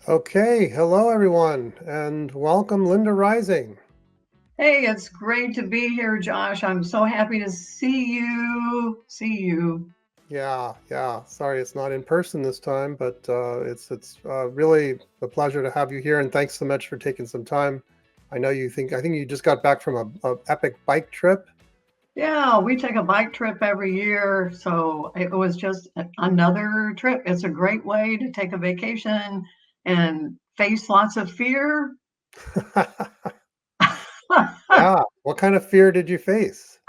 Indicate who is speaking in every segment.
Speaker 1: Okay, hello everyone, and welcome Linda Rising.
Speaker 2: Hey, it's great to be here, Josh. I'm so happy to see you.
Speaker 1: Yeah. Sorry, it's not in person this time, but it's really a pleasure to have you here, and thanks so much for taking some time. I think you just got back from a epic bike trip.
Speaker 2: Yeah, we take a bike trip every year, so it was just another trip. It's a great way to take a vacation and face lots of fear.
Speaker 1: Yeah, what kind of fear did you face?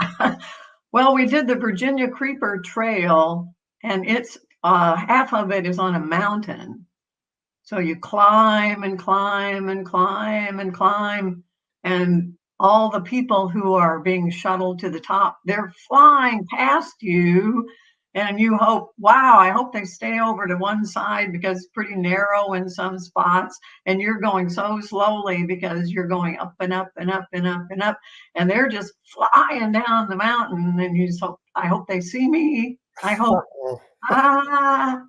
Speaker 2: Well, we did the Virginia Creeper Trail, and it's half of it is on a mountain. So you climb and climb and climb and climb, and all the people who are being shuttled to the top, they're flying past you. And you hope, wow, I hope they stay over to one side because it's pretty narrow in some spots. And you're going so slowly because you're going up and up and up and up and up. And they're just flying down the mountain. And you just hope, I hope they see me. I hope,
Speaker 1: Oh,
Speaker 2: ah.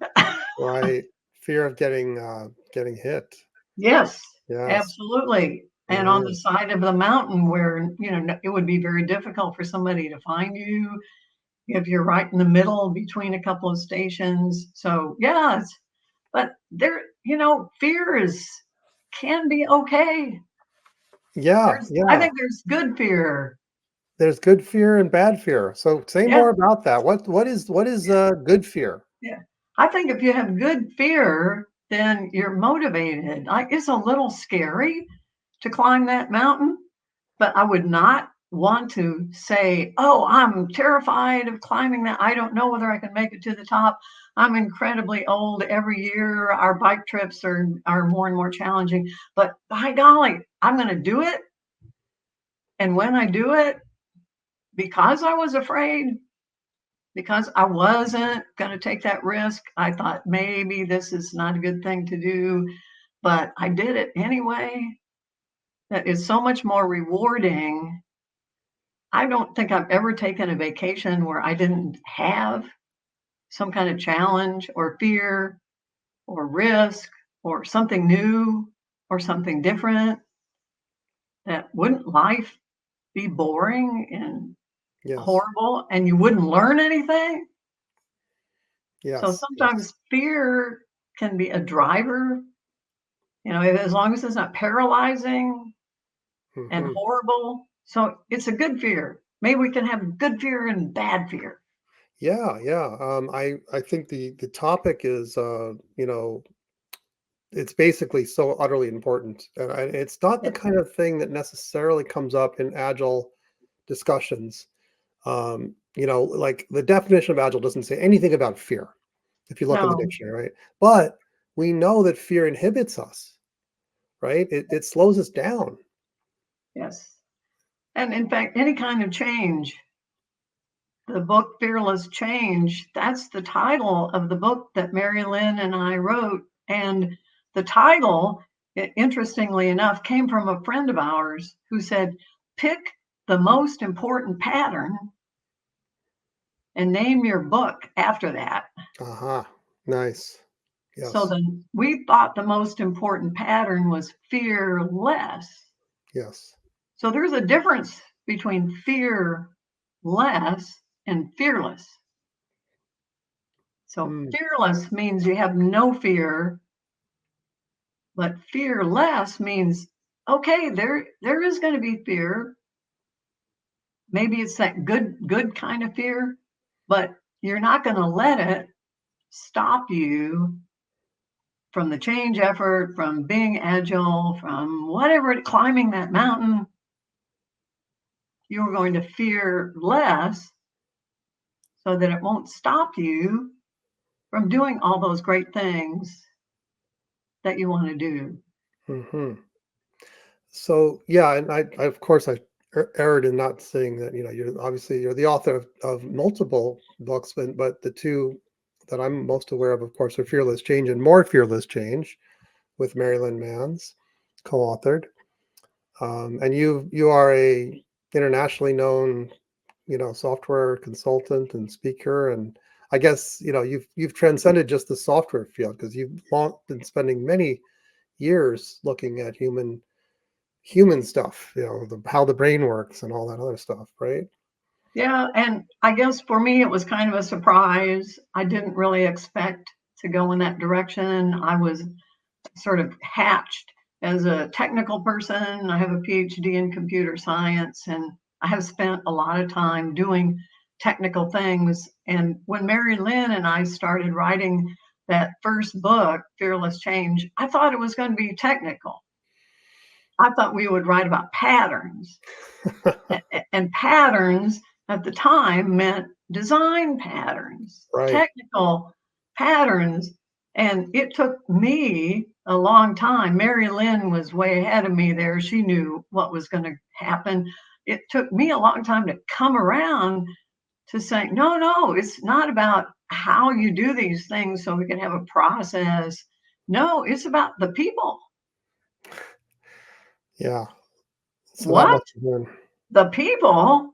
Speaker 1: right, fear of getting hit.
Speaker 2: Yes,
Speaker 1: Yes.
Speaker 2: absolutely. And on the
Speaker 1: Mhm.
Speaker 2: side of the mountain where, it would be very difficult for somebody to find you if you're right in the middle between a couple of stations. So, yes, but fear is can be okay.
Speaker 1: Yeah,
Speaker 2: I
Speaker 1: yeah.
Speaker 2: think there's good fear.
Speaker 1: There's good fear and bad fear. So say
Speaker 2: Yeah,
Speaker 1: more about that. What is good fear?
Speaker 2: yeah. I think if you have good fear, then you're motivated. It's a little scary to climb that mountain, but I would not want to say, "Oh, I'm terrified of climbing that. I don't know whether I can make it to the top. I'm incredibly old. Every year our bike trips are more and more challenging, but by golly, I'm going to do it." And when I do it, because I was afraid, because I wasn't going to take that risk, I thought maybe this is not a good thing to do, but I did it anyway. That is so much more rewarding. I don't think I've ever taken a vacation where I didn't have some kind of challenge or fear or risk or something new or something different. That wouldn't life be boring and
Speaker 1: Yes.
Speaker 2: horrible and you wouldn't learn anything? So
Speaker 1: Yes. Yes.
Speaker 2: sometimes fear can be a driver, as long as it's not paralyzing and
Speaker 1: Hmm.
Speaker 2: horrible. So it's a good fear. Maybe we can have good fear and bad fear.
Speaker 1: Yeah. I think the topic is it's basically so utterly important, and it's not the kind of thing that necessarily comes up in agile discussions. Like the definition of agile doesn't say anything about fear if you look in the
Speaker 2: No,
Speaker 1: dictionary, right? But we know that fear inhibits us, right? It slows us down.
Speaker 2: yes. And in fact, any kind of change, the book Fearless Change, that's the title of the book that Mary Lynn and I wrote. And the title, interestingly enough, came from a friend of ours who said, pick the most important pattern and name your book after that.
Speaker 1: Aha, nice.
Speaker 2: So
Speaker 1: Yes,
Speaker 2: then we thought the most important pattern was fearless.
Speaker 1: yes.
Speaker 2: So there's a difference between fear less and fearless. So
Speaker 1: Mm,
Speaker 2: fearless means you have no fear, but fearless means okay, there is going to be fear. Maybe it's that good kind of fear, but you're not going to let it stop you from the change effort, from being agile, from whatever climbing that mountain. You're going to fear less so that it won't stop you from doing all those great things that you want to do.
Speaker 1: hmm. So yeah, and I of course I erred in not saying that. You're the author of multiple books, but the two that I'm most aware of course, are Fearless Change and More Fearless Change with Marilyn Manns, co-authored. And you are a internationally known, software consultant and speaker, and I guess you've transcended just the software field because you've been spending many years looking at human stuff, how the brain works and all that other stuff, right?
Speaker 2: Yeah, and I guess for me, it was kind of a surprise. I didn't really expect to go in that direction. I was sort of hatched as a technical person. I have a PhD in computer science, and I have spent a lot of time doing technical things. And when Mary Lynn and I started writing that first book, Fearless Change, I thought it was going to be technical. I thought we would write about patterns. And patterns at the time meant design patterns,
Speaker 1: Right.
Speaker 2: technical patterns. And it took me a long time. Mary Lynn was way ahead of me there. She knew what was going to happen. It took me a long time to come around to saying, no, no, it's not about how you do these things so we can have a process. No, it's about the people.
Speaker 1: Yeah. So that
Speaker 2: What?
Speaker 1: must have been.
Speaker 2: The people?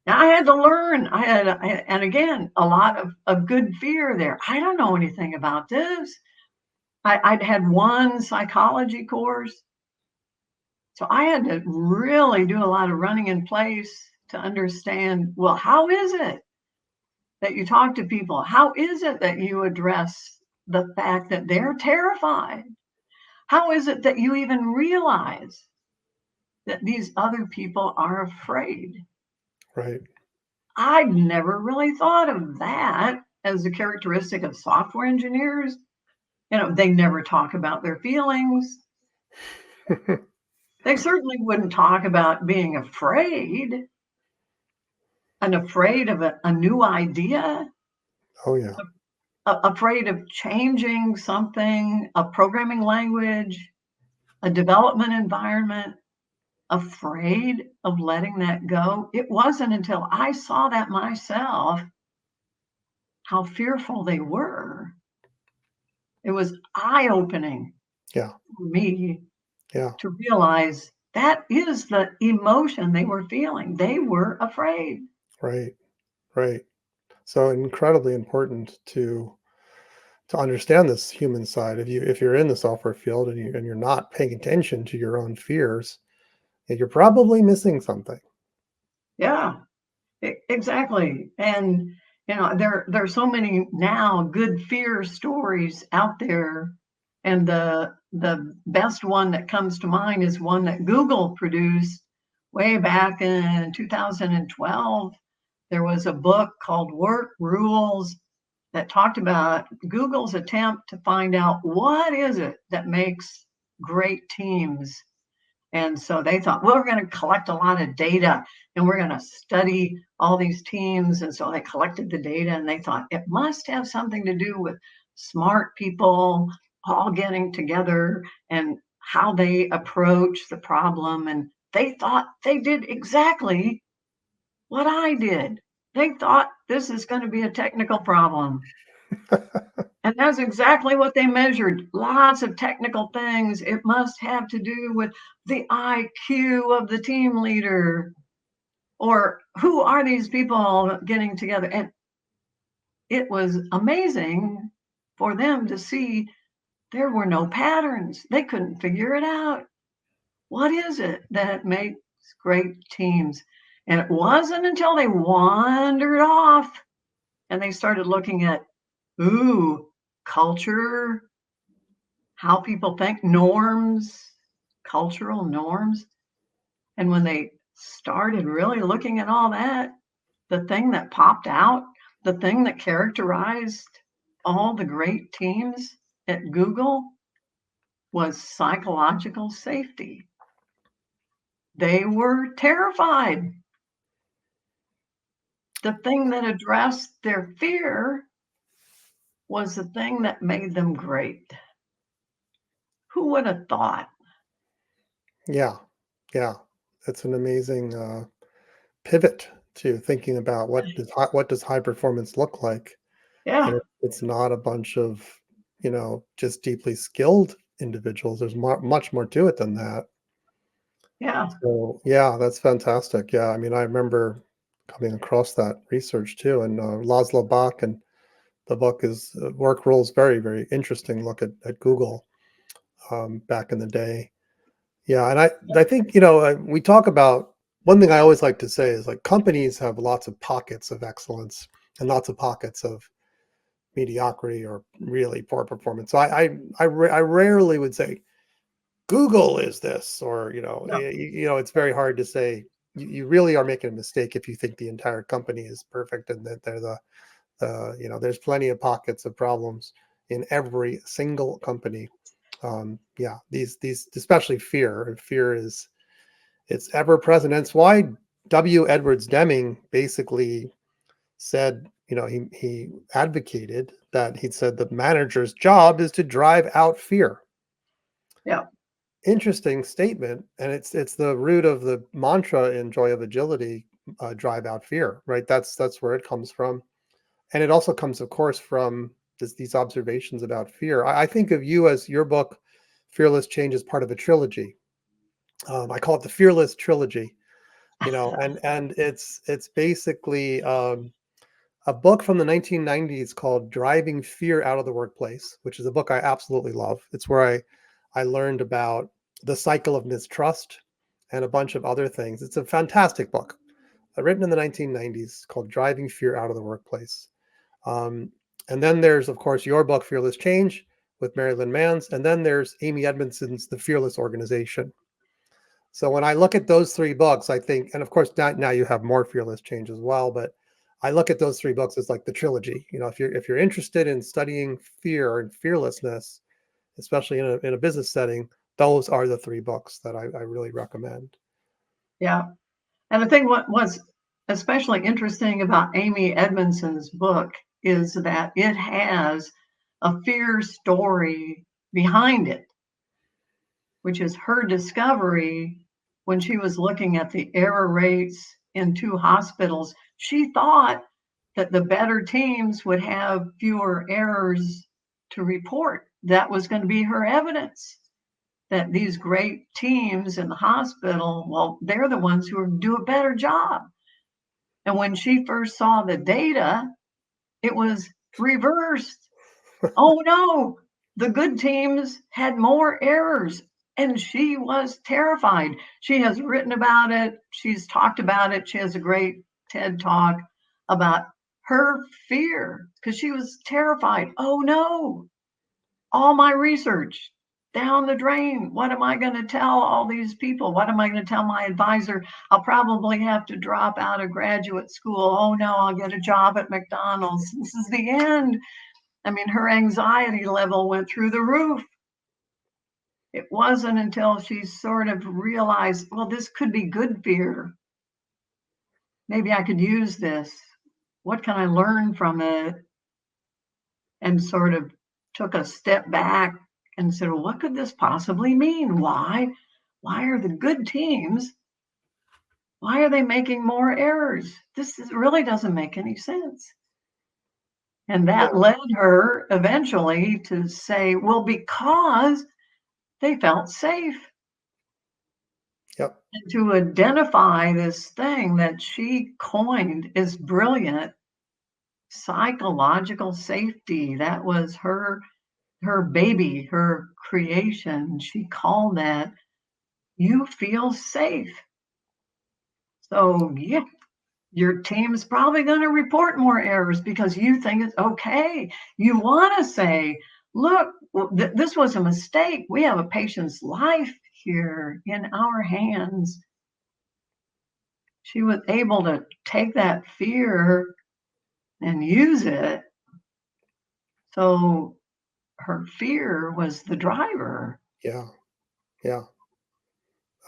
Speaker 2: I had to learn. And again, a lot of good fear there. I don't know anything about this. I'd had one psychology course. So I had to really do a lot of running in place to understand, well, how is it that you talk to people? How is it that you address the fact that they're terrified? How is it that you even realize that these other people are afraid?
Speaker 1: Right.
Speaker 2: I'd never really thought of that as a characteristic of software engineers. They never talk about their feelings. They certainly wouldn't talk about being afraid and afraid of a new idea,
Speaker 1: Oh yeah.
Speaker 2: afraid of changing something, a programming language, a development environment, afraid of letting that go. It wasn't until I saw that myself how fearful they were. It was eye-opening
Speaker 1: Yeah.
Speaker 2: for me
Speaker 1: Yeah.
Speaker 2: to realize that is the emotion they were feeling. They were afraid.
Speaker 1: Right. Right. So incredibly important to understand this human side. If you're in the software field and you're not paying attention to your own fears, you're probably missing something.
Speaker 2: Yeah, exactly. And there's so many now good fear stories out there. And the best one that comes to mind is one that Google produced way back in 2012. There was a book called Work Rules that talked about Google's attempt to find out what is it that makes great teams. And so they thought, well, we're going to collect a lot of data and we're going to study all these teams. And so they collected the data and they thought it must have something to do with smart people all getting together and how they approach the problem. And they thought they did exactly what I did. They thought this is going to be a technical problem. And that's exactly what they measured. Lots of technical things. It must have to do with the IQ of the team leader, or who are these people getting together? And it was amazing for them to see there were no patterns. They couldn't figure it out. What is it that makes great teams? And it wasn't until they wandered off and they started looking at, ooh, culture, how people think, norms, cultural norms. And when they started really looking at all that, the thing that popped out, the thing that characterized all the great teams at Google was psychological safety. They were terrified. The thing that addressed their fear was the thing that made them great. Who would have thought?
Speaker 1: Yeah. Yeah. It's an amazing pivot to thinking about what does high performance look like, and
Speaker 2: Yeah,
Speaker 1: it's not a bunch of just deeply skilled individuals. There's much more to it than that.
Speaker 2: yeah,
Speaker 1: So yeah, that's fantastic. Yeah, I mean, I remember coming across that research too, and Laszlo Bach and The book is Work Rules, very, very interesting look at Google back in the day. Yeah, and I think, we talk about, one thing I always like to say is, like, companies have lots of pockets of excellence and lots of pockets of mediocrity or really poor performance. So I rarely would say Google is this, or
Speaker 2: Yeah.
Speaker 1: it's very hard to say. You really are making a mistake if you think the entire company is perfect and that they're there's plenty of pockets of problems in every single company. Yeah, these especially fear is, it's ever present. And it's why Edwards Deming basically said, he advocated that, he said the manager's job is to drive out fear.
Speaker 2: Yeah.
Speaker 1: Interesting statement, and it's the root of the mantra in Joy of Agility, drive out fear, right? That's where it comes from. And it also comes, of course, from these observations about fear. I think of you, as your book, Fearless Change, is part of a trilogy. I call it the Fearless Trilogy. And it's basically a book from the 1990s called Driving Fear Out of the Workplace, which is a book I absolutely love. It's where I learned about the cycle of mistrust and a bunch of other things. It's a fantastic book, written in the 1990s, called Driving Fear Out of the Workplace. Um, and then there's, of course, your book, Fearless Change, with Mary Lynn Manns. And then there's Amy Edmondson's The Fearless Organization. So when I look at those three books, I think, and of course, now you have more Fearless Change as well, but I look at those three books as like the trilogy. If you're interested in studying fear and fearlessness, especially in a business setting, those are the three books that I really recommend.
Speaker 2: Yeah. And I think what was especially interesting about Amy Edmondson's book is that it has a fear story behind it, which is her discovery when she was looking at the error rates in two hospitals. She thought that the better teams would have fewer errors to report. That was going to be her evidence that these great teams in the hospital, well, they're the ones who do a better job. And when she first saw the data, it was reversed. Oh no, the good teams had more errors. And she was terrified. She has written about it. She's talked about it. She has a great TED talk about her fear because she was terrified. Oh no, all my research down the drain. What am I going to tell all these people? What am I going to tell my advisor? I'll probably have to drop out of graduate school. Oh no, I'll get a job at McDonald's. This is the end. I mean, her anxiety level went through the roof. It wasn't until she sort of realized, well, this could be good fear. Maybe I could use this. What can I learn from it? And sort of took a step back and said, well, what could this possibly mean? Why are the good teams, why are they making more errors? Really doesn't make any sense. And
Speaker 1: Yeah.
Speaker 2: that led her eventually to say, well, because they felt safe.
Speaker 1: Yep.
Speaker 2: And to identify this thing that she coined is brilliant, psychological safety. That was her baby, her creation. She called that you feel safe. So yeah, your team's probably going to report more errors because you think it's okay. You want to say, look, this was a mistake. We have a patient's life here in our hands. She was able to take that fear and use it. So her fear was the driver.
Speaker 1: Yeah. Yeah.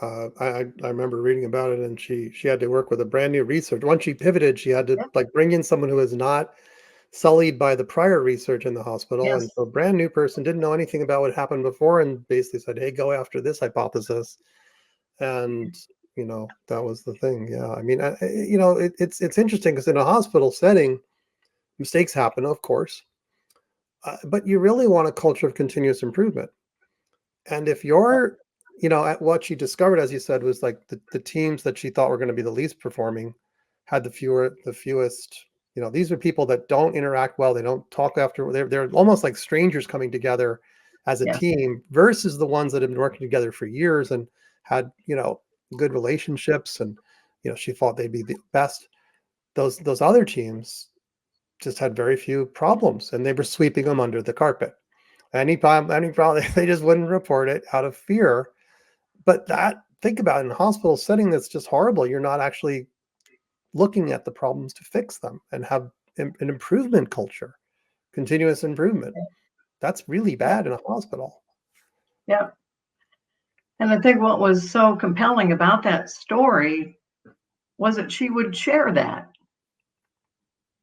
Speaker 1: I remember reading about it, and she had to work with a brand new research. Once she pivoted, she had to,
Speaker 2: Yep.
Speaker 1: like, bring in someone who was not sullied by the prior research in the hospital, and
Speaker 2: Yes.
Speaker 1: so a brand new person didn't know anything about what happened before, and basically said, "Hey, go after this hypothesis." And that was the thing. Yeah, I mean, it's interesting because in a hospital setting, mistakes happen, of course, but you really want a culture of continuous improvement. And if you're, at what she discovered, as you said, was like the teams that she thought were going to be the least performing had the fewest, These are people that don't interact well. They don't talk after. They're almost like strangers coming together as a
Speaker 2: Yeah.
Speaker 1: team versus the ones that have been working together for years and had, good relationships. And, she thought they'd be the best. Those other teams just had very few problems and they were sweeping them under the carpet. Any problem, they just wouldn't report it out of fear. But think about it, in a hospital setting, that's just horrible. You're not actually looking at the problems to fix them and have an improvement culture, continuous improvement. That's really
Speaker 2: Yeah.
Speaker 1: bad in a hospital.
Speaker 2: Yeah. And I think what was so compelling about that story was that she would share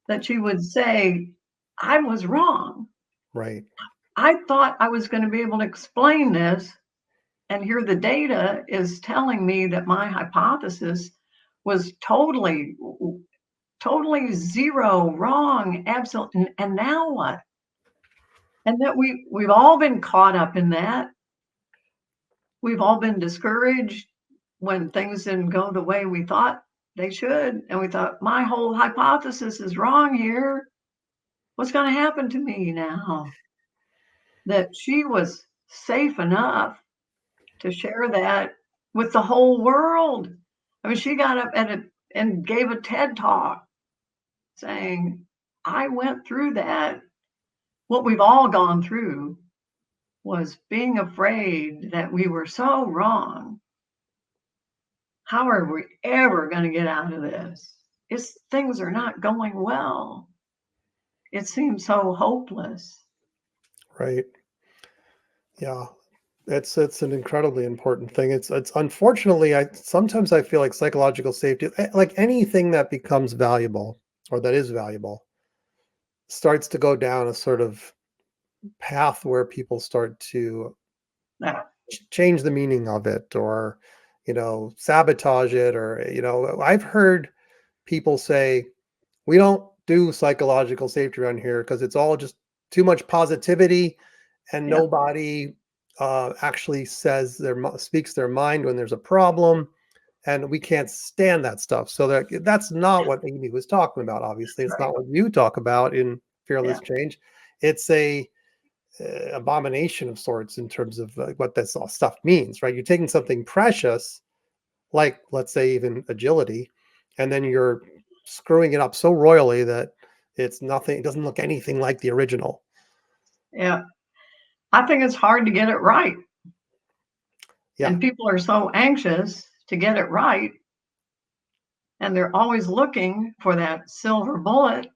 Speaker 2: that she would say, I was wrong.
Speaker 1: Right.
Speaker 2: I thought I was going to be able to explain this. And here the data is telling me that my hypothesis was totally, totally zero, wrong, absolute. And now what? And that we've all been caught up in that. We've all been discouraged when things didn't go the way we thought they should. And we thought, my whole hypothesis is wrong here. What's going to happen to me now? That she was safe enough to share that with the whole world. I mean, she got up and gave a TED talk saying, I went through that. What we've all gone through was being afraid that we were so wrong. How are we ever going to get out of this? Things are not going well. It seems so hopeless.
Speaker 1: Right. Yeah. It's an incredibly important thing. It's unfortunately, I feel like psychological safety, like anything that becomes valuable or that is valuable, starts to go down a sort of path where people start to
Speaker 2: Yeah.
Speaker 1: change the meaning of it, or sabotage it, or I've heard people say, we don't do psychological safety around here because it's all just too much positivity, and
Speaker 2: Yeah.
Speaker 1: nobody actually speaks their mind when there's a problem, and we can't stand that stuff. So that's not what Amy was talking about. Obviously, it's
Speaker 2: Right.
Speaker 1: not what you talk about in
Speaker 2: Yeah.
Speaker 1: Fearless Change. It's a abomination of sorts in terms of what this all stuff means, right? You're taking something precious, like let's say even agility, and then you're screwing it up so royally that it's nothing. It doesn't look anything like the original.
Speaker 2: Yeah. I think it's hard to get it right.
Speaker 1: Yeah.
Speaker 2: And people are so anxious to get it right. And they're always looking for that silver bullet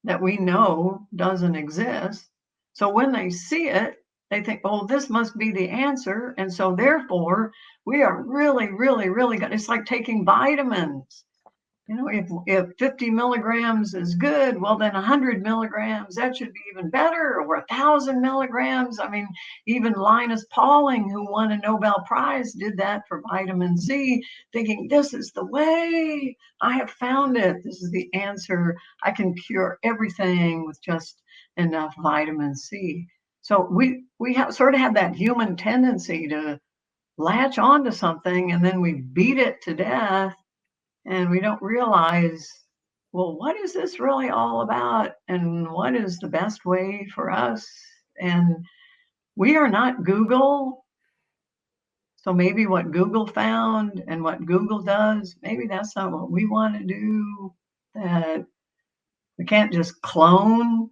Speaker 2: that we know doesn't exist. So when they see it, they think, oh, this must be the answer. And so therefore, we are really, really, really good. It's like taking vitamins. If 50 milligrams is good, well, then 100 milligrams, that should be even better, or 1,000 milligrams. I mean, even Linus Pauling, who won a Nobel Prize, did that for vitamin C, thinking, this is the way. I have found it. This is the answer. I can cure everything with just enough vitamin C. So we sort of have that human tendency to latch onto something and then we beat it to death and we don't realize, well, what is this really all about? And what is the best way for us? And we are not Google. So maybe what Google found and what Google does, maybe that's not what we want to do. That we can't just clone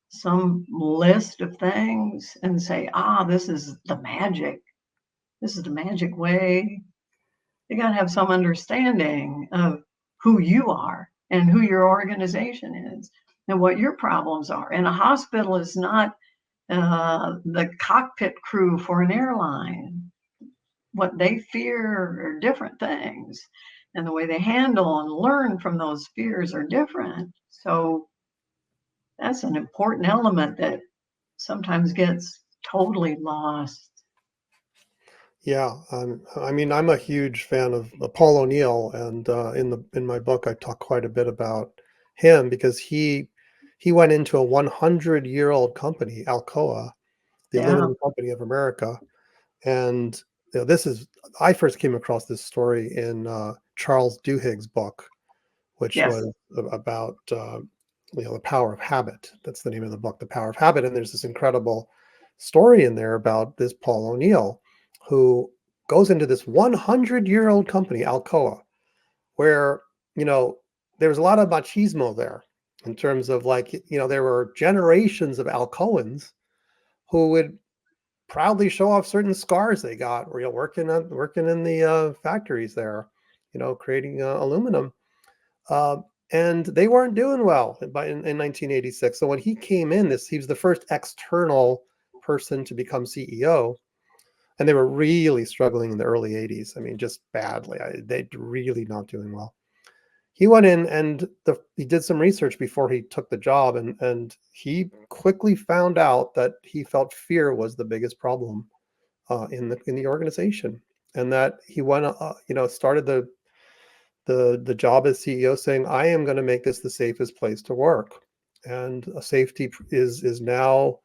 Speaker 2: some list of things and say, this is the magic. This is the magic way. You got to have some understanding of who you are and who your organization is and what your problems are. And a hospital is not the cockpit crew for an airline. What they fear are different things, and the way they handle and learn from those fears are different. So that's an important element that sometimes gets totally lost.
Speaker 1: Yeah, I mean, I'm a huge fan of Paul O'Neill, and in my book, I talk quite a bit about him because he went into a 100-year-old company, Alcoa, the
Speaker 2: Yeah.
Speaker 1: aluminum company of America, and this is I first came across this story in Charles Duhigg's book, which
Speaker 2: Yes.
Speaker 1: was about the power of habit. That's the name of the book, The Power of Habit. And there's this incredible story in there about this Paul O'Neill, who goes into this 100-year-old company, Alcoa, where there was a lot of machismo there, in terms of, like, there were generations of Alcoans who would proudly show off certain scars they got, or working in the factories there, creating aluminum, uh, and they weren't doing well in 1986. So when he came in, he was the first external person to become CEO, and they were really struggling in the early 80s. I mean, just badly. They really not doing well. He went in and he did some research before he took the job, and he quickly found out that he felt fear was the biggest problem in the organization, and that he went, started the job as CEO, saying, "I am going to make this the safest place to work," and safety is now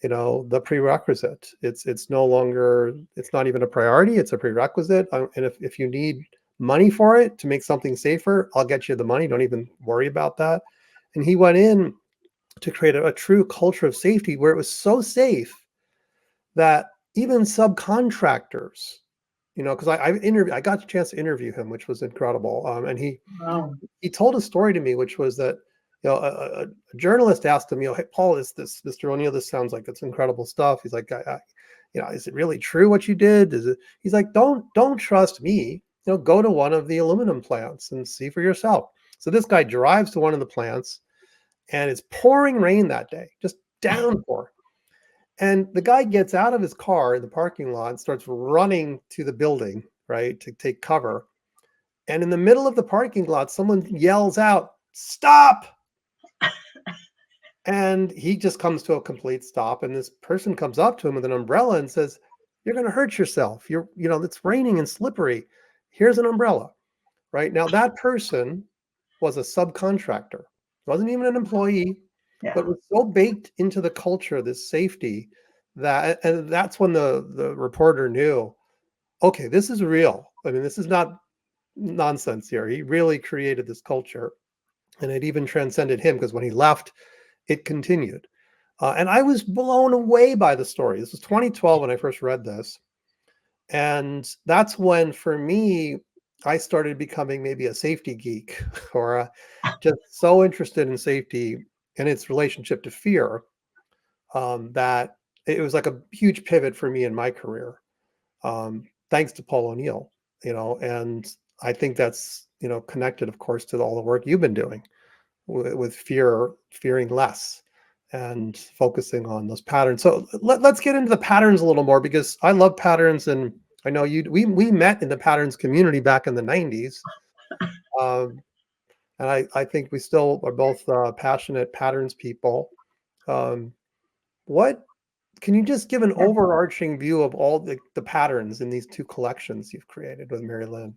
Speaker 1: the prerequisite. It's no longer, it's not even a priority, it's a prerequisite. And if you need money for it to make something safer, I'll get you the money, don't even worry about that. And he went in to create a true culture of safety, where it was so safe that even subcontractors, because I got a chance to interview him, which was incredible. And
Speaker 2: Wow.
Speaker 1: he told a story to me, which was that a journalist asked him, "Hey, Paul, is this Mr. O'Neill? This sounds like it's incredible stuff." He's like, "Is it really true what you did? Is it?" He's like, "Don't trust me. Go to one of the aluminum plants and see for yourself." So this guy drives to one of the plants, and it's pouring rain that day, just downpour. And the guy gets out of his car in the parking lot and starts running to the building, right, to take cover. And in the middle of the parking lot, someone yells out, "Stop!" And he just comes to a complete stop. And this person comes up to him with an umbrella and says, "You're going to hurt yourself. It's raining and slippery. Here's an umbrella." Right now, that person was a subcontractor, wasn't even an employee,
Speaker 2: Yeah.
Speaker 1: but was so baked into the culture, this safety, and that's when the reporter knew, okay, this is real. I mean, this is not nonsense here. He really created this culture, and it even transcended him, because when he left, it continued. And I was blown away by the story. This was 2012 when I first read this. And that's when, for me, I started becoming maybe a safety geek, or just so interested in safety and its relationship to fear, that it was like a huge pivot for me in my career, thanks to Paul O'Neill. And I think that's connected, of course, to all the work you've been doing with fearing less, and focusing on those patterns. So let's get into the patterns a little more, because I love patterns, and I know we met in the patterns community back in the 90s. Um, and I think we still are both passionate patterns people. Um, what can you just give an
Speaker 2: Yeah.
Speaker 1: overarching view of all the patterns in these two collections you've created with Mary Lynn?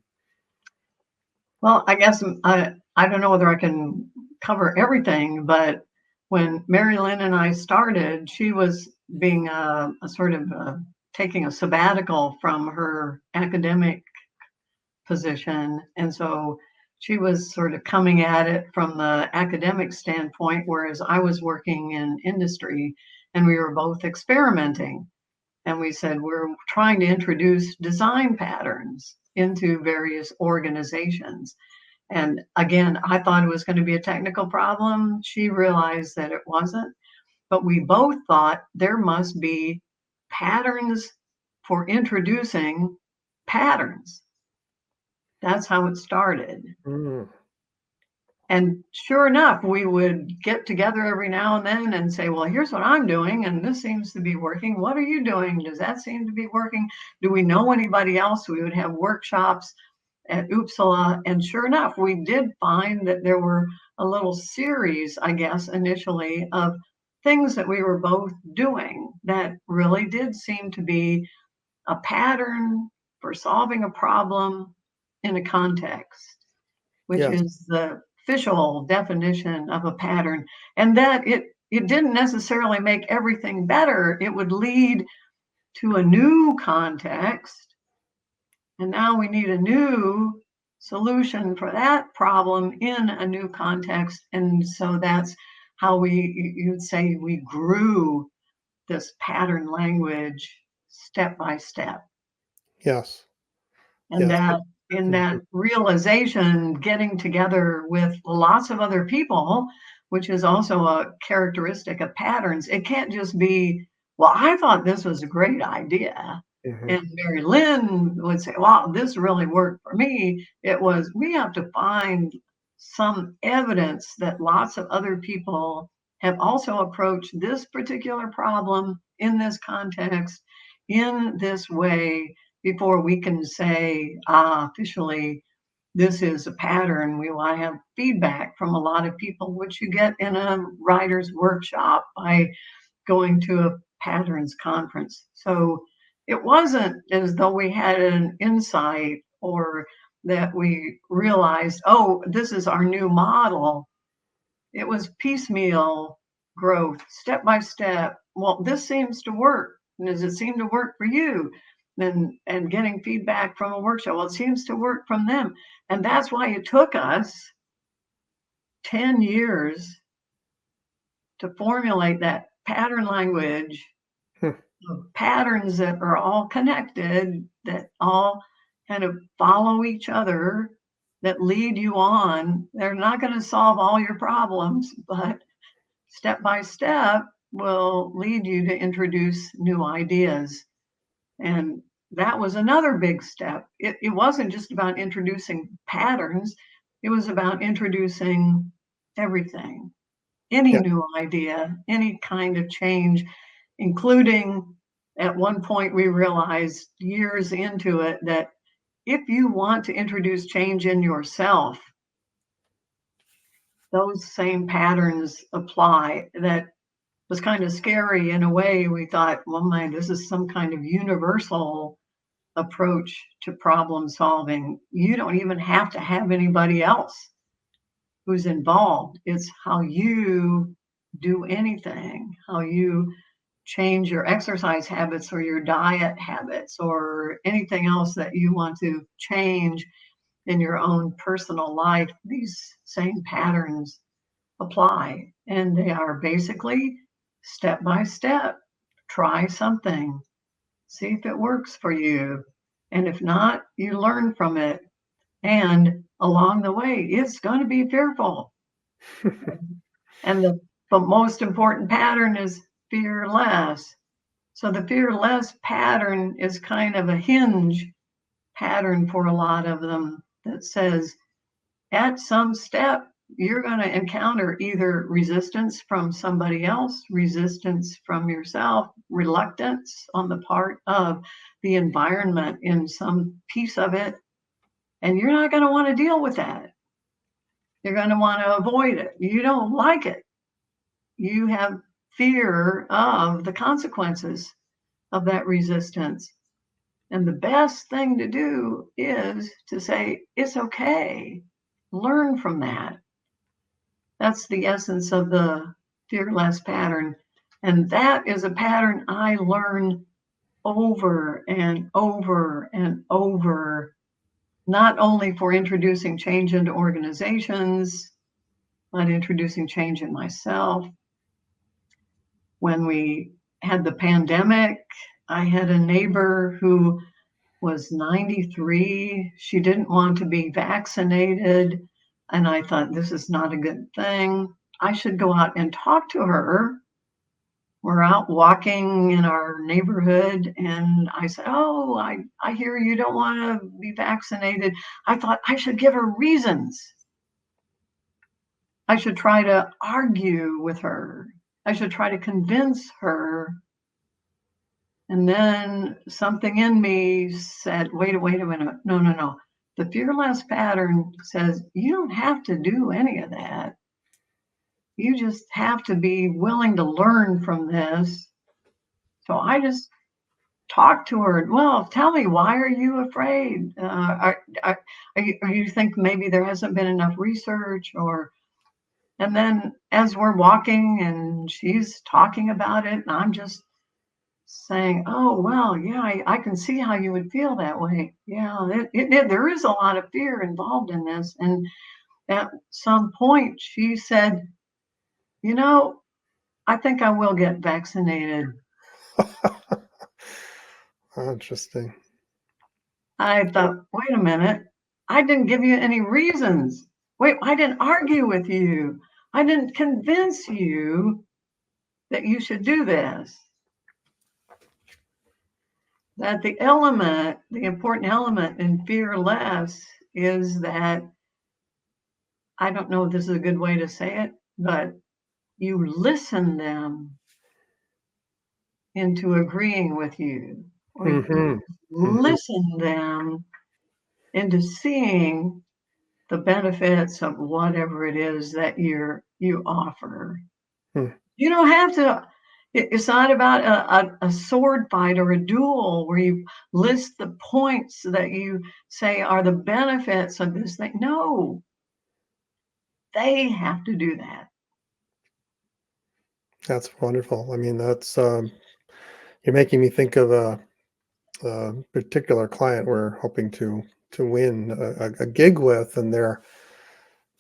Speaker 2: Well, I guess I don't know whether I can cover everything, but when Mary Lynn and I started, she was being a sort of taking a sabbatical from her academic position. And so she was sort of coming at it from the academic standpoint, whereas I was working in industry, and we were both experimenting. And we said, we're trying to introduce design patterns into various organizations. And again, I thought it was going to be a technical problem. She realized that it wasn't. But we both thought there must be patterns for introducing patterns. That's how it started.
Speaker 1: Mm,
Speaker 2: And sure enough, we would get together every now and then and say, well, here's what I'm doing, and this seems to be working. What are you doing? Does that seem to be working? Do we know anybody else? We would have workshops at Uppsala. And sure enough, we did find that there were a little series, I guess, initially of things that we were both doing that really did seem to be a pattern for solving a problem in a context, which
Speaker 1: yes.
Speaker 2: is the official definition of a pattern. And that it didn't necessarily make everything better. It would lead to a new context. And now we need a new solution for that problem in a new context. And so that's how you'd say we grew this pattern language step by step.
Speaker 1: Yes.
Speaker 2: And
Speaker 1: Yes.
Speaker 2: that in that realization, getting together with lots of other people, which is also a characteristic of patterns, it can't just be, well, I thought this was a great idea.
Speaker 1: Mhm.
Speaker 2: And Mary Lynn would say, wow, this really worked for me. It was, we have to find some evidence that lots of other people have also approached this particular problem in this context, in this way, before we can say, officially, this is a pattern. We want to have feedback from a lot of people, which you get in a writer's workshop by going to a patterns conference. So it wasn't as though we had an insight or that we realized, oh, this is our new model. It was piecemeal growth, step by step. Well, this seems to work. Does it seem to work for you? And getting feedback from a workshop. Well, it seems to work from them. And that's why it took us 10 years to formulate that pattern language
Speaker 1: Hmm.
Speaker 2: of patterns that are all connected, that all kind of follow each other, that lead you on. They're not going to solve all your problems, but step by step will lead you to introduce new ideas. And that was another big step. It wasn't just about introducing patterns, it was about introducing everything, any
Speaker 1: Yeah.
Speaker 2: new idea, any kind of change, including at one point we realized years into it that if you want to introduce change in yourself, those same patterns apply. That was kind of scary in a way. We thought, well, my, this is some kind of universal approach to problem solving. You don't even have to have anybody else who's involved. It's how you do anything, how you change your exercise habits or your diet habits or anything else that you want to change in your own personal life. These same patterns apply, and they are basically step by step. Try something, see if it works for you. And if not, you learn from it. And along the way, it's going to be fearful. And the most important pattern is fearless. So the fearless pattern is kind of a hinge pattern for a lot of them that says at some step, you're going to encounter either resistance from somebody else, resistance from yourself, reluctance on the part of the environment in some piece of it. And you're not going to want to deal with that. You're going to want to avoid it. You don't like it. You have fear of the consequences of that resistance. And the best thing to do is to say, it's okay. Learn from that. That's the essence of the fearless pattern. And that is a pattern I learn over and over and over, not only for introducing change into organizations, but introducing change in myself. When we had the pandemic, I had a neighbor who was 93. She didn't want to be vaccinated. And I thought, this is not a good thing. I should go out and talk to her. We're out walking in our neighborhood. And I said, oh, I hear you don't want to be vaccinated. I thought I should give her reasons. I should try to argue with her. I should try to convince her. And then something in me said, wait a minute. No. The fearless pattern says you don't have to do any of that. You just have to be willing to learn from this. So I just talked to her. Well, tell me, why are you afraid? You think maybe there hasn't been enough research or, and then as we're walking and she's talking about it, and I'm just saying, "Oh, well, yeah, I can see how you would feel that way. Yeah, there is a lot of fear involved in this." And at some point, she said, "You know, I think I will get vaccinated."
Speaker 1: Interesting.
Speaker 2: I thought, wait a minute, I didn't give you any reasons. Wait, I didn't argue with you. I didn't convince you that you should do this. That the important element in fear less is that, I don't know if this is a good way to say it, but you listen them into agreeing with you, or you
Speaker 1: Hmm. Hmm.
Speaker 2: listen them into seeing the benefits of whatever it is that you offer.
Speaker 1: Hmm.
Speaker 2: You don't have to. It's not about a sword fight or a duel where you list the points that you say are the benefits of this thing. No, they have to do that.
Speaker 1: That's wonderful. I mean, that's you're making me think of a particular client we're hoping to win a gig with, and they're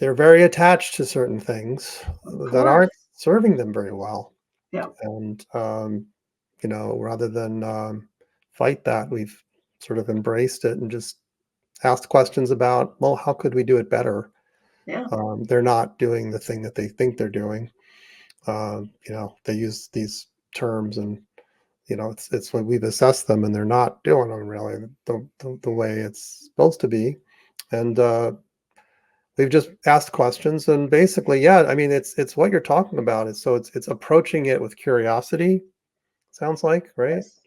Speaker 1: very attached to certain things
Speaker 2: Of
Speaker 1: that
Speaker 2: course.
Speaker 1: aren't serving them very well.
Speaker 2: Yeah.
Speaker 1: And rather than fight that, we've sort of embraced it and just asked questions about, well, how could we do it better?
Speaker 2: Yeah.
Speaker 1: They're not doing the thing that they think they're doing. They use these terms, and it's when we've assessed them, and they're not doing them really the way it's supposed to be. And we've just asked questions, and basically, yeah, I mean, it's what you're talking about. It's approaching it with curiosity. Sounds like, right?
Speaker 2: Yes.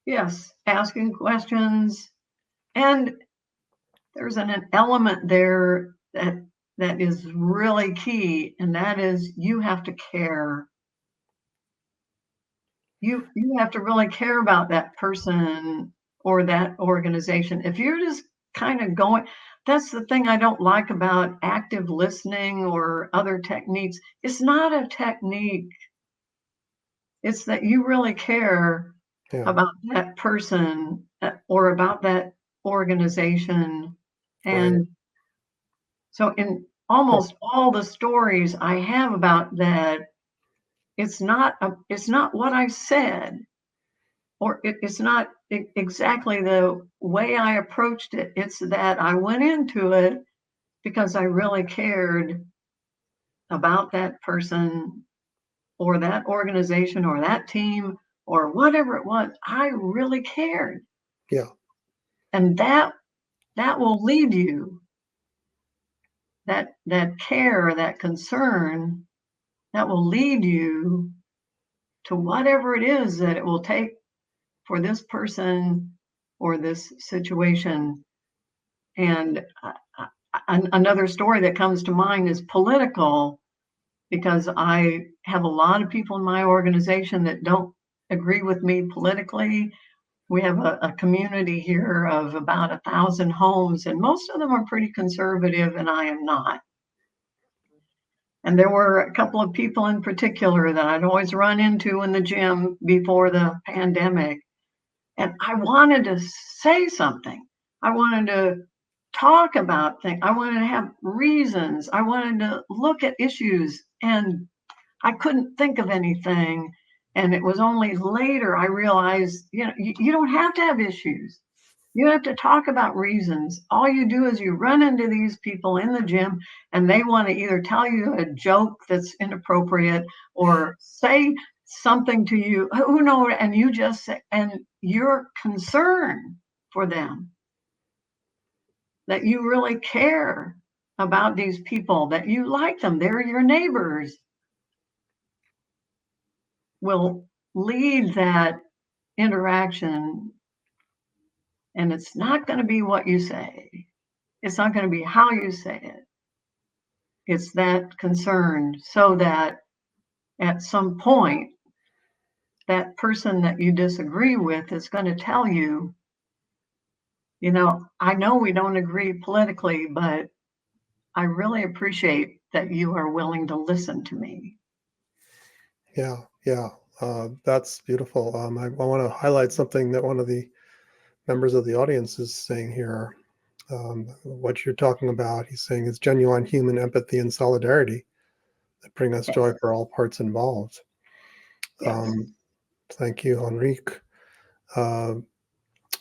Speaker 2: Yes. Asking questions. And there's an element there that is really key, and that is you have to care. You have to really care about that person or that organization. If you're just kind of going, that's the thing I don't like about active listening or other techniques. It's not a technique. It's that you really care
Speaker 1: Yeah,
Speaker 2: about that person or about that organization.
Speaker 1: right.
Speaker 2: And so in
Speaker 1: Huh.
Speaker 2: almost all the stories I have about that, it's not what I said, or it's not exactly the way I approached it. It's that I went into it because I really cared about that person or that organization or that team or whatever it was. I really cared.
Speaker 1: Yeah,
Speaker 2: And that will lead you, that care, that concern, that will lead you to whatever it is that it will take for this person or this situation. And another story that comes to mind is political, because I have a lot of people in my organization that don't agree with me politically. We have a community here of about 1,000 homes, and most of them are pretty conservative, and I am not. And there were a couple of people in particular that I'd always run into in the gym before the pandemic. And I wanted to say something. I wanted to talk about things. I wanted to have reasons. I wanted to look at issues, and I couldn't think of anything. And it was only later I realized, you don't have to have issues. You have to talk about reasons. All you do is you run into these people in the gym, and they want to either tell you a joke that's inappropriate or say something to you, who knows, and you just say, and you're concerned for them, that you really care about these people, that you like them, they're your neighbors, will lead that interaction. And it's not going to be what you say, it's not going to be how you say it. It's that concern, so that at some point, that person that you disagree with is going to tell you, I know we don't agree politically, but I really appreciate that you are willing to listen to me.
Speaker 1: Yeah, yeah. That's beautiful. I want to highlight something that one of the members of the audience is saying here. What you're talking about, he's saying, is genuine human empathy and solidarity that bring us joy
Speaker 2: Yes.
Speaker 1: for all parts involved.
Speaker 2: Yes.
Speaker 1: Thank you, Henrique. Uh,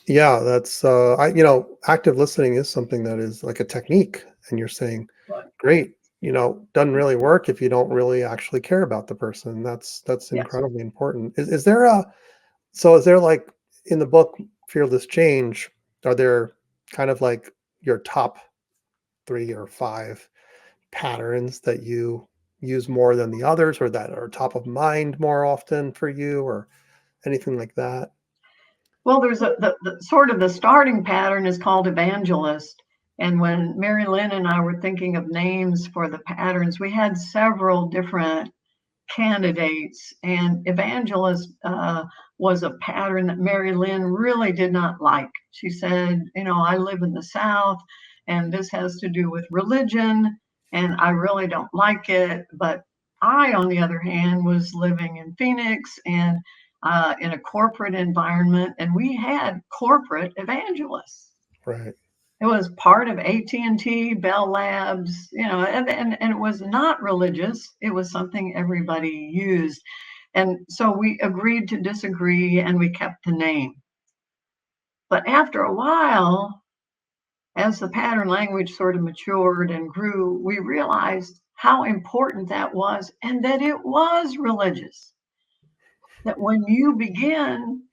Speaker 1: yeah, that's active listening is something that is like a technique, and you're saying,
Speaker 2: But
Speaker 1: great, doesn't really work if you don't really actually care about the person. That's
Speaker 2: yes.
Speaker 1: incredibly important. Is there is there like in the book Fearless Change, are there kind of like your top 3 or 5 patterns that you use more than the others, or that are top of mind more often for you, or anything like that?
Speaker 2: Well, there's the sort of the starting pattern is called evangelist. And when Mary Lynn and I were thinking of names for the patterns, we had several different candidates, and evangelist was a pattern that Mary Lynn really did not like. She said, I live in the South, and this has to do with religion, and I really don't like it. But I, on the other hand, was living in Phoenix and in a corporate environment, and we had corporate evangelists.
Speaker 1: Right.
Speaker 2: It was part of AT&T, Bell Labs, and it was not religious. It was something everybody used. And so we agreed to disagree and we kept the name. But after a while, as the pattern language sort of matured and grew, we realized how important that was and that it was religious. That when you begin,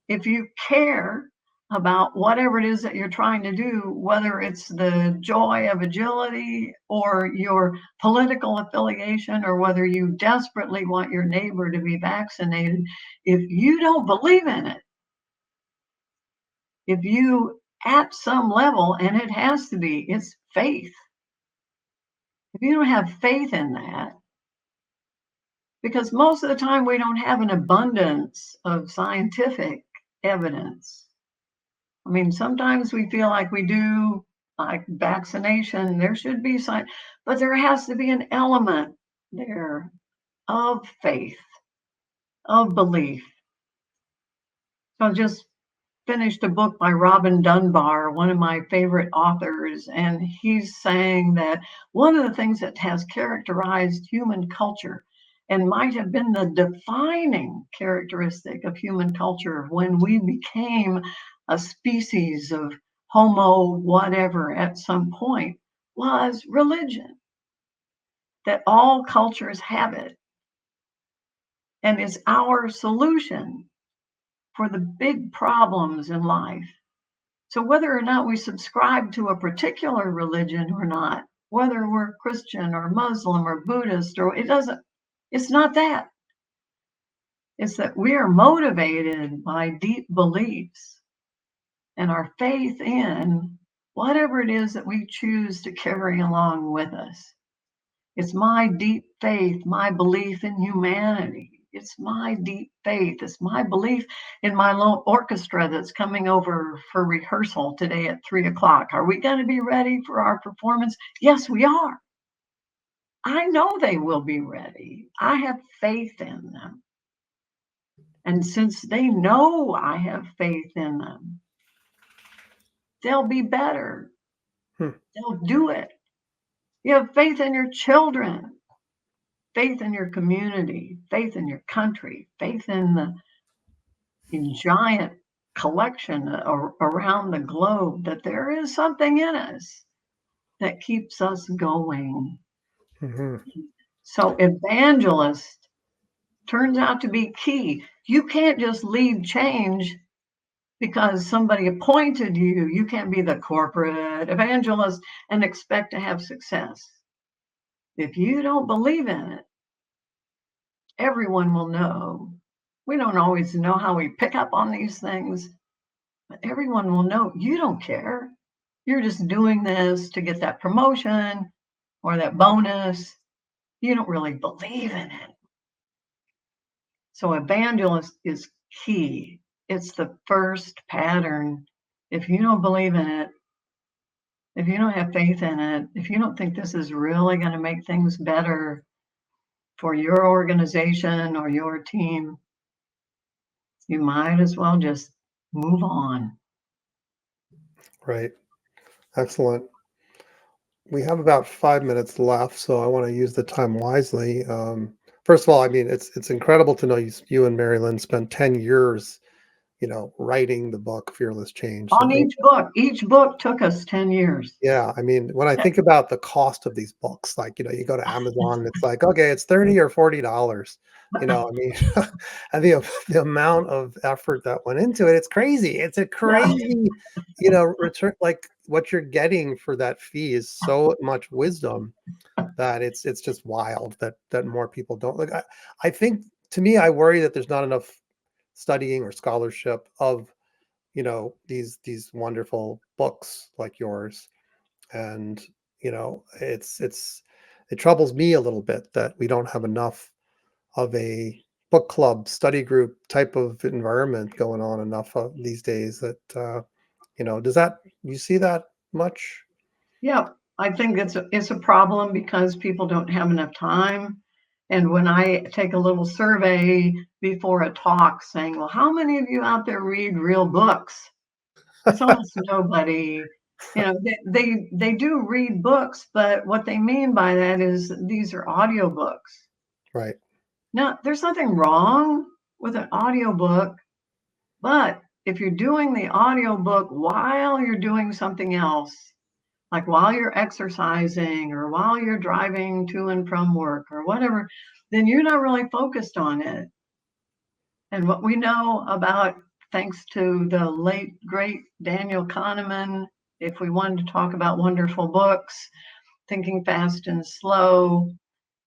Speaker 2: if you care about whatever it is that you're trying to do, whether it's the joy of agility or your political affiliation, or whether you desperately want your neighbor to be vaccinated, if you don't believe in it, if you at some level, and it has to be, it's faith. If you don't have faith in that, because most of the time we don't have an abundance of scientific evidence. I mean, sometimes we feel like we do, like vaccination, there should be science, but there has to be an element there of faith, of belief. So I just finished a book by Robin Dunbar, one of my favorite authors, and he's saying that one of the things that has characterized human culture and might have been the defining characteristic of human culture when we became a species of Homo whatever at some point was religion, that all cultures have it and is our solution for the big problems in life. So whether or not we subscribe to a particular religion or not, whether we're Christian or Muslim or Buddhist, or it's not that. It's that we are motivated by deep beliefs and our faith in whatever it is that we choose to carry along with us. It's my deep faith, my belief in humanity. It's my deep faith. It's my belief in my little orchestra that's coming over for rehearsal today at 3 o'clock. Are we going to be ready for our performance? Yes, we are. I know they will be ready. I have faith in them. And since they know I have faith in them, they'll be better.
Speaker 1: Hmm.
Speaker 2: They'll do it. You have faith in your children, faith in your community, faith in your country, faith in the giant collection around the globe, that there is something in us that keeps us going.
Speaker 1: Hmm.
Speaker 2: So evangelist turns out to be key. You can't just lead change because somebody appointed you. You can't be the corporate evangelist and expect to have success. If you don't believe in it, everyone will know. We don't always know how we pick up on these things, but everyone will know you don't care. You're just doing this to get that promotion or that bonus. You don't really believe in it. So evangelist is key. It's the first pattern. If you don't believe in it, if you don't have faith in it, if you don't think this is really going to make things better for your organization or your team, you might as well just move on.
Speaker 1: Right. Excellent. We have about 5 minutes left, so I want to use the time wisely. First of all, I mean, it's incredible to know you and Mary Lynn spent 10 years, writing the book Fearless Change.
Speaker 2: On each book took us 10 years.
Speaker 1: Yeah, I mean, when I think about the cost of these books, like, you go to Amazon, and it's like, okay, it's 30 or $40. I mean, and the amount of effort that went into it, it's crazy. It's a
Speaker 2: Yeah.
Speaker 1: crazy, return. Like, what you're getting for that fee is so much wisdom that it's just wild that more people don't like. I think, to me, I worry that there's not enough studying or scholarship of, these wonderful books like yours. And it troubles me a little bit that we don't have enough of a book club study group type of environment going on enough these days. That does that, you see that much?
Speaker 2: Yeah, I think it's a problem because people don't have enough time. And when I take a little survey before a talk saying, well, how many of you out there read real books? It's almost nobody. They do read books, but what they mean by that is these are audiobooks.
Speaker 1: Right.
Speaker 2: Now, there's nothing wrong with an audiobook, but if you're doing the audiobook while you're doing something else, like while you're exercising or while you're driving to and from work or whatever, then you're not really focused on it. And what we know about, thanks to the late, great Daniel Kahneman, if we wanted to talk about wonderful books, Thinking Fast and Slow,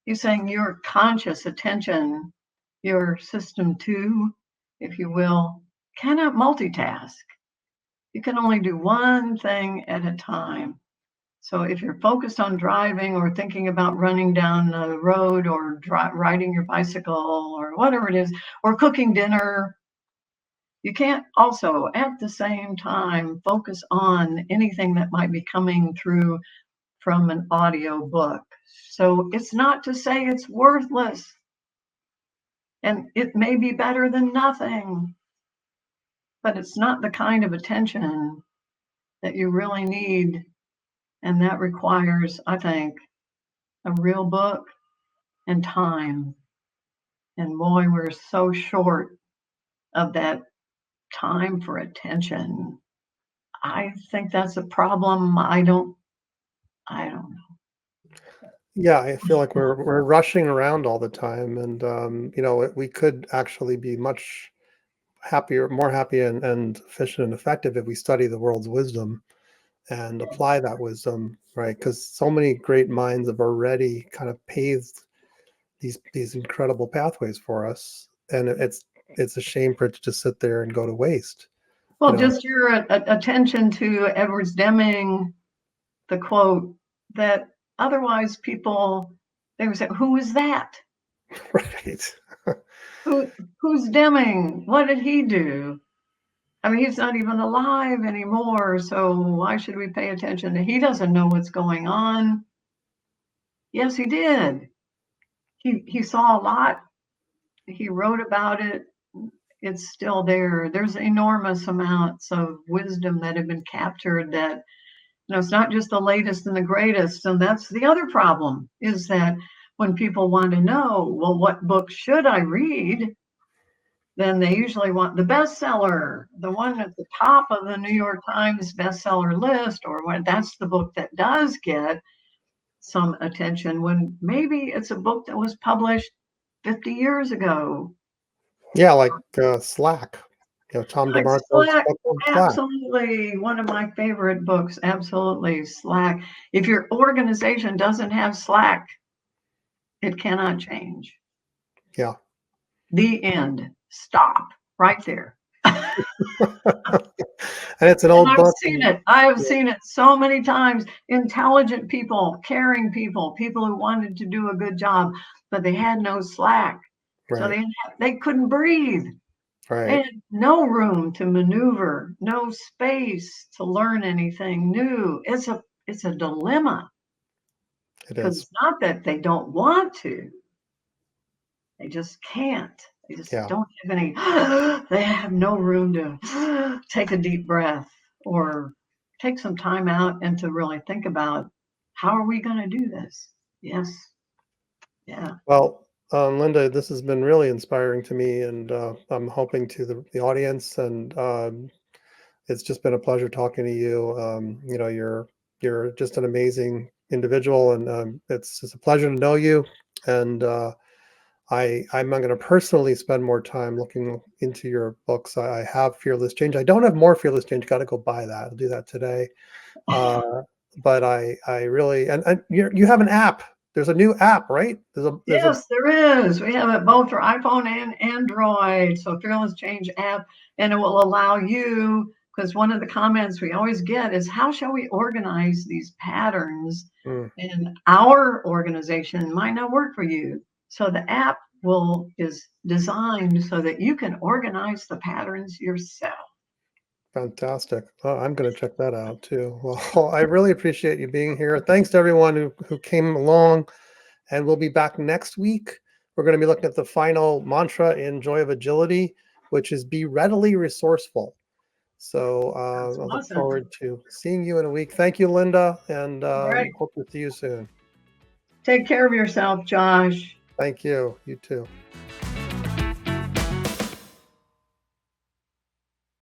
Speaker 2: he's saying your conscious attention, your system two, if you will, cannot multitask. You can only do one thing at a time. So if you're focused on driving or thinking about running down the road or riding your bicycle or whatever it is, or cooking dinner, you can't also at the same time focus on anything that might be coming through from an audio book. So it's not to say it's worthless, and it may be better than nothing, but it's not the kind of attention that you really need. And that requires, I think, a real book and time. And boy, we're so short of that time for attention. I think that's a problem. I don't know.
Speaker 1: Yeah, I feel like we're rushing around all the time, and we could actually be much happier, more happy, and efficient and effective if we study the world's wisdom and apply that wisdom, right? Because so many great minds have already kind of paved these incredible pathways for us, and it's a shame for it to just sit there and go to waste. You
Speaker 2: Well,
Speaker 1: know,
Speaker 2: just your attention to Edwards Deming, the quote that otherwise people, they would say, who is that?
Speaker 1: right?
Speaker 2: Who's Deming? What did he do? I mean, he's not even alive anymore, so why should we pay attention to? He doesn't know what's going on. Yes, he did. He saw a lot. He wrote about it. It's still there. There's enormous amounts of wisdom that have been captured that, it's not just the latest and the greatest. And that's the other problem, is that when people want to know, well, what book should I read? Then they usually want the bestseller, the one at the top of the New York Times bestseller list, or when that's the book that does get some attention, when maybe it's a book that was published 50 years ago.
Speaker 1: Yeah, like Slack. Tom
Speaker 2: Like
Speaker 1: DeMarco's
Speaker 2: Slack,
Speaker 1: book on Slack.
Speaker 2: absolutely one of my favorite books. Absolutely, Slack. If your organization doesn't have Slack, it cannot change.
Speaker 1: Yeah.
Speaker 2: The end. Stop right there.
Speaker 1: And it's an
Speaker 2: And
Speaker 1: old
Speaker 2: I've
Speaker 1: book.
Speaker 2: seen
Speaker 1: And,
Speaker 2: it. I have
Speaker 1: yeah,
Speaker 2: seen it so many times. Intelligent people, caring people, people who wanted to do a good job, but they had no Slack. So
Speaker 1: right,
Speaker 2: they couldn't breathe. They
Speaker 1: right.
Speaker 2: had no room to maneuver, no space to learn anything new. It's a dilemma,
Speaker 1: It
Speaker 2: because
Speaker 1: is.
Speaker 2: it's not that they don't want to. They just can't. They just
Speaker 1: Yeah.
Speaker 2: don't have any, they have no room to take a deep breath or take some time out and to really think about how are we going to do this? Yes. Yeah.
Speaker 1: Well, Linda, this has been really inspiring to me, and I'm hoping to the audience. And it's just been a pleasure talking to you. You're just an amazing individual, and it's just a pleasure to know you. And I'm going to personally spend more time looking into your books. I have Fearless Change. I don't have more Fearless Change. Got to go buy that. I'll do that today. Uh, but I really and you have an app. There's a new app, right? There's a
Speaker 2: Yes, there is. We have it both for iPhone and Android. So Fearless Change app, and it will allow you, because one of the comments we always get is how shall we organize these patterns
Speaker 1: mm,
Speaker 2: in our organization might not work for you. So the app will is designed so that you can organize the patterns yourself.
Speaker 1: fantastic. Oh, I'm going to check that out too. Well, I really appreciate you being here. Thanks to everyone who came along, and we'll be back next week. We're going to be looking at the final mantra in Joy of Agility, which is be readily resourceful. So
Speaker 2: That's
Speaker 1: I look
Speaker 2: awesome.
Speaker 1: forward to seeing you in a week. Thank you, Linda, and
Speaker 2: All right.
Speaker 1: hope to see you soon.
Speaker 2: Take care of yourself, Josh.
Speaker 1: Thank you. You too.